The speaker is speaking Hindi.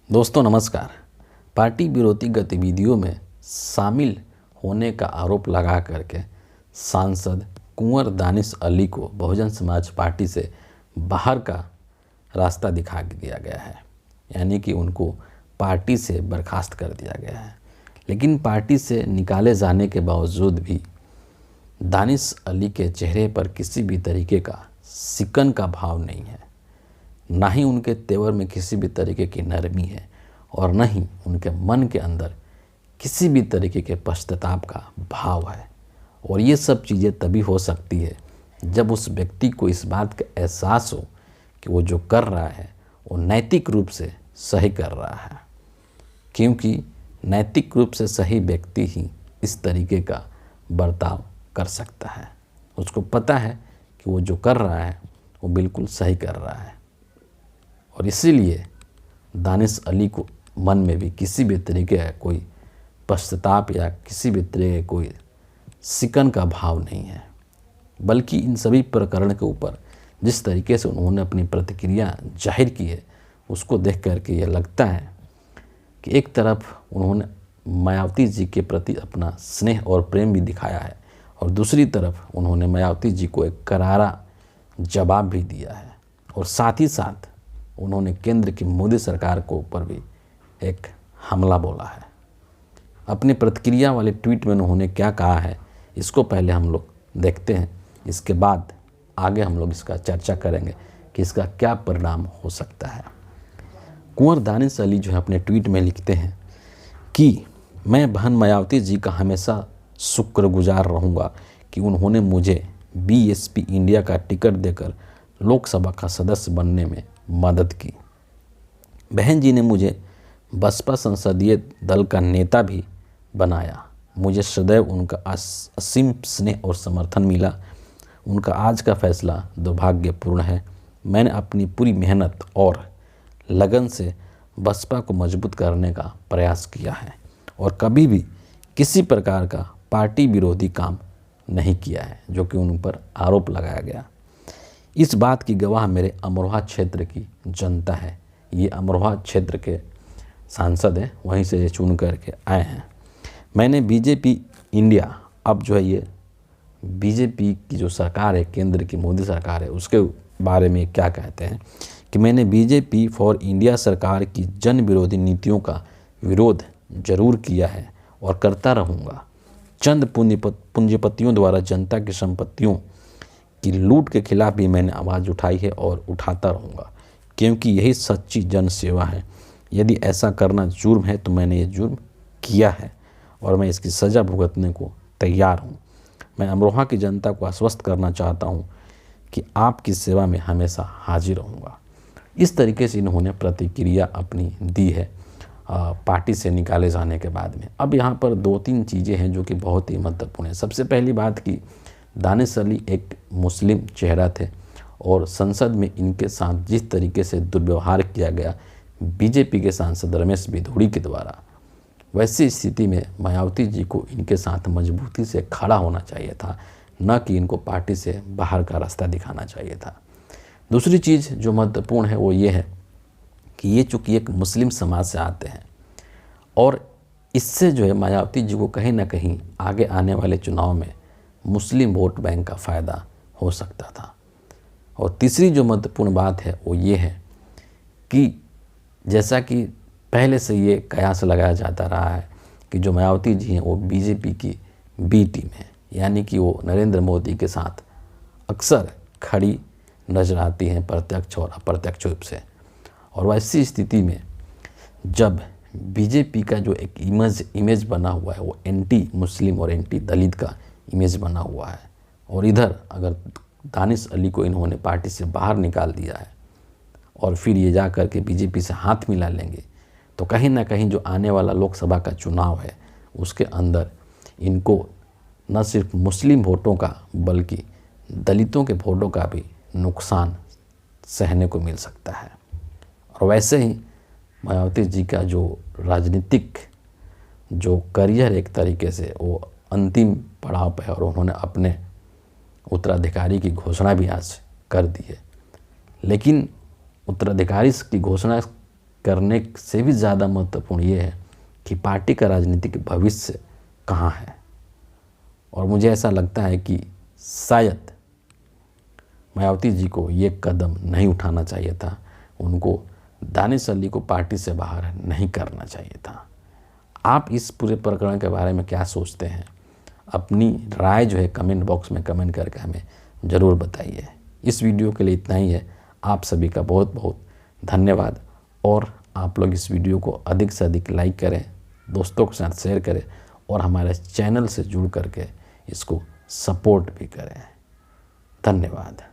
दोस्तों नमस्कार। पार्टी विरोधी गतिविधियों में शामिल होने का आरोप लगा करके सांसद कुंवर दानिश अली को बहुजन समाज पार्टी से बाहर का रास्ता दिखा दिया गया है, यानी कि उनको पार्टी से बर्खास्त कर दिया गया है। लेकिन पार्टी से निकाले जाने के बावजूद भी दानिश अली के चेहरे पर किसी भी तरीके का सिकन का भाव नहीं है, ना ही उनके तेवर में किसी भी तरीके की नरमी है और न ही उनके मन के अंदर किसी भी तरीके के पश्चाताप का भाव है। और ये सब चीज़ें तभी हो सकती है जब उस व्यक्ति को इस बात का एहसास हो कि वो जो कर रहा है वो नैतिक रूप से सही कर रहा है, क्योंकि नैतिक रूप से सही व्यक्ति ही इस तरीके का बर्ताव कर सकता है। उसको पता है कि वो जो कर रहा है वो बिल्कुल सही कर रहा है, और इसीलिए दानिश अली को मन में भी किसी भी तरीके का कोई पश्चाताप या किसी भी तरीके का कोई सिकन का भाव नहीं है। बल्कि इन सभी प्रकरण के ऊपर जिस तरीके से उन्होंने अपनी प्रतिक्रिया जाहिर की है, उसको देख करके ये लगता है कि एक तरफ उन्होंने मायावती जी के प्रति अपना स्नेह और प्रेम भी दिखाया है, और दूसरी तरफ उन्होंने मायावती जी को एक करारा जवाब भी दिया है, और साथ ही साथ उन्होंने केंद्र की मोदी सरकार को ऊपर भी एक हमला बोला है। अपनी प्रतिक्रिया वाले ट्वीट में उन्होंने क्या कहा है, इसको पहले हम लोग देखते हैं। इसके बाद आगे हम लोग इसका चर्चा करेंगे कि इसका क्या परिणाम हो सकता है। कुंवर दानिश अली जो है अपने ट्वीट में लिखते हैं कि मैं बहन मायावती जी का हमेशा शुक्रगुजार रहूँगा कि उन्होंने मुझे बीएसपी इंडिया का टिकट देकर लोकसभा का सदस्य बनने में मदद की। बहन जी ने मुझे बसपा संसदीय दल का नेता भी बनाया। मुझे सदैव उनका असीम स्नेह और समर्थन मिला। उनका आज का फैसला दुर्भाग्यपूर्ण है। मैंने अपनी पूरी मेहनत और लगन से बसपा को मजबूत करने का प्रयास किया है और कभी भी किसी प्रकार का पार्टी विरोधी काम नहीं किया है, जो कि उन पर आरोप लगाया गया। इस बात की गवाह मेरे अमरोहा क्षेत्र की जनता है। ये अमरोहा क्षेत्र के सांसद हैं, वहीं से ये चुन करके आए हैं। मैंने बीजेपी इंडिया, अब जो है ये बीजेपी की जो सरकार है, केंद्र की मोदी सरकार है, उसके बारे में क्या कहते हैं कि मैंने बीजेपी फॉर इंडिया सरकार की जन विरोधी नीतियों का विरोध जरूर किया है और करता रहूँगा। चंद पूंजीपतियों द्वारा जनता की संपत्तियों की लूट के खिलाफ भी मैंने आवाज़ उठाई है और उठाता रहूँगा, क्योंकि यही सच्ची जन सेवा है। यदि ऐसा करना जुर्म है तो मैंने ये जुर्म किया है और मैं इसकी सज़ा भुगतने को तैयार हूँ। मैं अमरोहा की जनता को आश्वस्त करना चाहता हूँ कि आपकी सेवा में हमेशा हाजिर रहूँगा। इस तरीके से इन्होंने प्रतिक्रिया अपनी दी है पार्टी से निकाले जाने के बाद में। अब यहाँ पर दो तीन चीज़ें हैं जो कि बहुत ही महत्वपूर्ण है। सबसे पहली बात कि दानिश अली एक मुस्लिम चेहरा थे और संसद में इनके साथ जिस तरीके से दुर्व्यवहार किया गया बीजेपी के सांसद रमेश बिधूड़ी के द्वारा, वैसी स्थिति में मायावती जी को इनके साथ मजबूती से खड़ा होना चाहिए था, न कि इनको पार्टी से बाहर का रास्ता दिखाना चाहिए था। दूसरी चीज़ जो महत्वपूर्ण है वो ये है कि ये चूँकि एक मुस्लिम समाज से आते हैं और इससे जो है मायावती जी को कहीं ना कहीं आगे आने वाले चुनाव में मुस्लिम वोट बैंक का फ़ायदा हो सकता था। और तीसरी जो महत्वपूर्ण बात है वो ये है कि जैसा कि पहले से ये कयास लगाया जाता रहा है कि जो मायावती जी हैं वो बीजेपी की बी टीम है, यानी कि वो नरेंद्र मोदी के साथ अक्सर खड़ी नजर आती हैं प्रत्यक्ष और अप्रत्यक्ष रूप से। और वैसी स्थिति में जब बीजेपी का जो एक इमेज बना हुआ है वो एंटी मुस्लिम और एंटी दलित का इमेज बना हुआ है, और इधर अगर दानिश अली को इन्होंने पार्टी से बाहर निकाल दिया है और फिर ये जा कर के बीजेपी से हाथ मिला लेंगे, तो कहीं ना कहीं जो आने वाला लोकसभा का चुनाव है उसके अंदर इनको न सिर्फ मुस्लिम वोटों का बल्कि दलितों के वोटों का भी नुकसान सहने को मिल सकता है। और वैसे ही मायावती जी का जो राजनीतिक जो करियर एक तरीके से वो अंतिम पड़ाव पर है और उन्होंने अपने उत्तराधिकारी की घोषणा भी आज कर दी है। लेकिन उत्तराधिकारी की घोषणा करने से भी ज़्यादा महत्वपूर्ण ये है कि पार्टी का राजनीतिक भविष्य कहाँ है। और मुझे ऐसा लगता है कि शायद मायावती जी को ये कदम नहीं उठाना चाहिए था, उनको दानिश अली को पार्टी से बाहर नहीं करना चाहिए था। आप इस पूरे प्रकरण के बारे में क्या सोचते हैं? अपनी राय जो है कमेंट बॉक्स में कमेंट करके हमें ज़रूर बताइए। इस वीडियो के लिए इतना ही है। आप सभी का बहुत बहुत धन्यवाद। और आप लोग इस वीडियो को अधिक से अधिक लाइक करें, दोस्तों के साथ शेयर करें और हमारे चैनल से जुड़ करके इसको सपोर्ट भी करें। धन्यवाद।